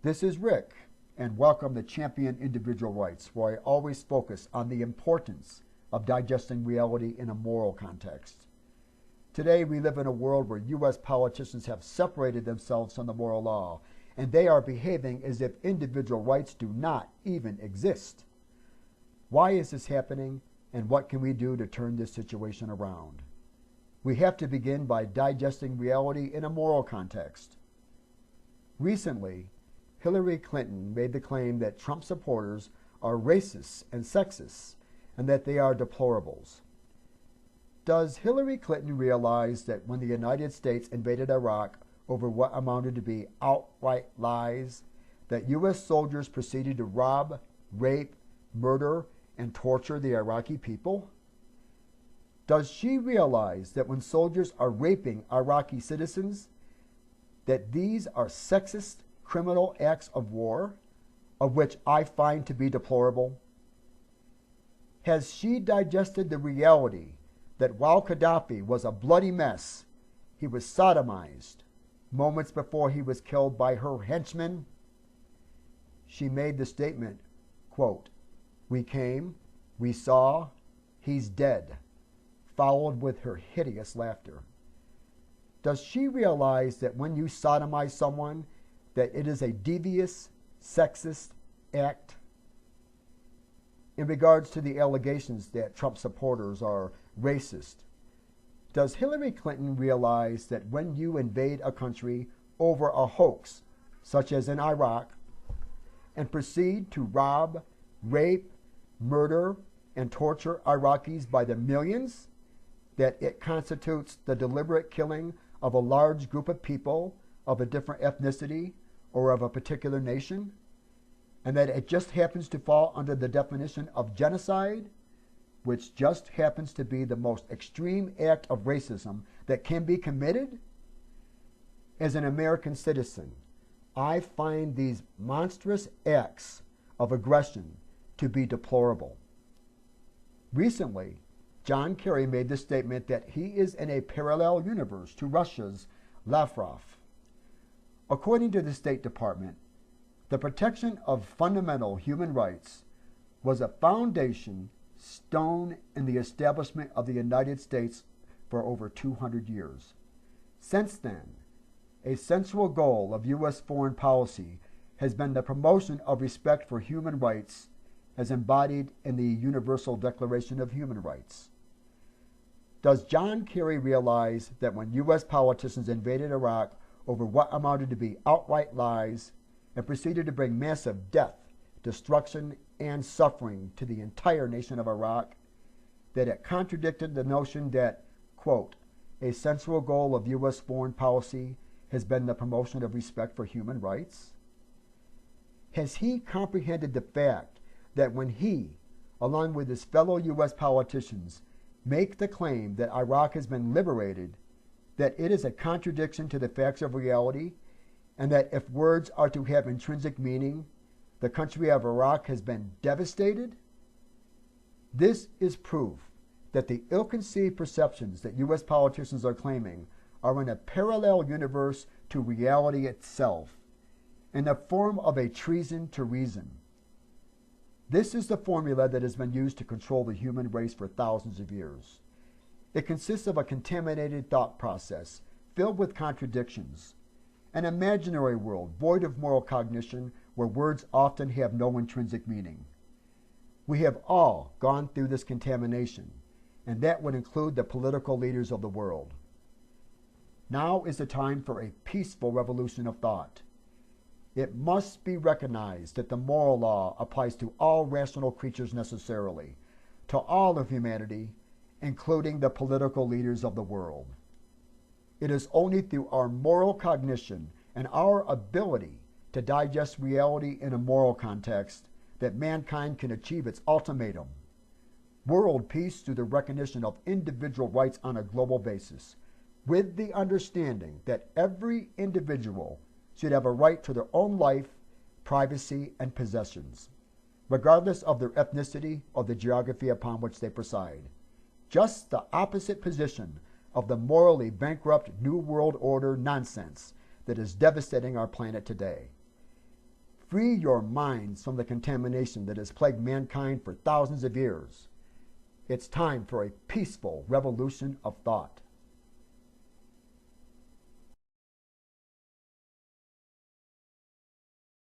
This is Rick, and welcome to Champion Individual Rights, where I always focus on the importance of digesting reality in a moral context. Today, we live in a world where U.S. politicians have separated themselves from the moral law, and they are behaving as if individual rights do not even exist. Why is this happening, and what can we do to turn this situation around? We have to begin by digesting reality in a moral context. Recently, Hillary Clinton made the claim that Trump supporters are racists and sexist, and that they are deplorables. Does Hillary Clinton realize that when the United States invaded Iraq over what amounted to be outright lies, that U.S. soldiers proceeded to rob, rape, murder, and torture the Iraqi people? Does she realize that when soldiers are raping Iraqi citizens, that these are sexist, criminal acts of war, of which I find to be deplorable? Has she digested the reality that while Gaddafi was a bloody mess, he was sodomized moments before he was killed by her henchmen? She made the statement, quote, "We came, we saw, he's dead," followed with her hideous laughter. Does she realize that when you sodomize someone, that it is a devious, sexist act? In regards to the allegations that Trump supporters are racist, does Hillary Clinton realize that when you invade a country over a hoax, such as in Iraq, and proceed to rob, rape, murder, and torture Iraqis by the millions, that it constitutes the deliberate killing of a large group of people of a different ethnicity or of a particular nation, and that it just happens to fall under the definition of genocide, which just happens to be the most extreme act of racism that can be committed? As an American citizen, I find these monstrous acts of aggression to be deplorable. Recently, John Kerry made the statement that he is in a parallel universe to Russia's Lavrov. According to the State Department, the protection of fundamental human rights was a foundation stone in the establishment of the United States for over 200 years. Since then, a central goal of U.S. foreign policy has been the promotion of respect for human rights as embodied in the Universal Declaration of Human Rights. Does John Kerry realize that when U.S. politicians invaded Iraq over what amounted to be outright lies and proceeded to bring massive death, destruction, and suffering to the entire nation of Iraq, that it contradicted the notion that, quote, a central goal of U.S. foreign policy has been the promotion of respect for human rights? Has he comprehended the fact that when he, along with his fellow U.S. politicians, make the claim that Iraq has been liberated, that it is a contradiction to the facts of reality, and that if words are to have intrinsic meaning, the country of Iraq has been devastated? This is proof that the ill-conceived perceptions that U.S. politicians are claiming are in a parallel universe to reality itself, in the form of a treason to reason. This is the formula that has been used to control the human race for thousands of years. It consists of a contaminated thought process filled with contradictions, an imaginary world void of moral cognition where words often have no intrinsic meaning. We have all gone through this contamination, and that would include the political leaders of the world. Now is the time for a peaceful revolution of thought. It must be recognized that the moral law applies to all rational creatures necessarily, to all of humanity, including the political leaders of the world. It is only through our moral cognition and our ability to digest reality in a moral context that mankind can achieve its ultimatum: world peace through the recognition of individual rights on a global basis, with the understanding that every individual should have a right to their own life, privacy, and possessions, regardless of their ethnicity or the geography upon which they preside. Just the opposite position of the morally bankrupt New World Order nonsense that is devastating our planet today. Free your minds from the contamination that has plagued mankind for thousands of years. It's time for a peaceful revolution of thought.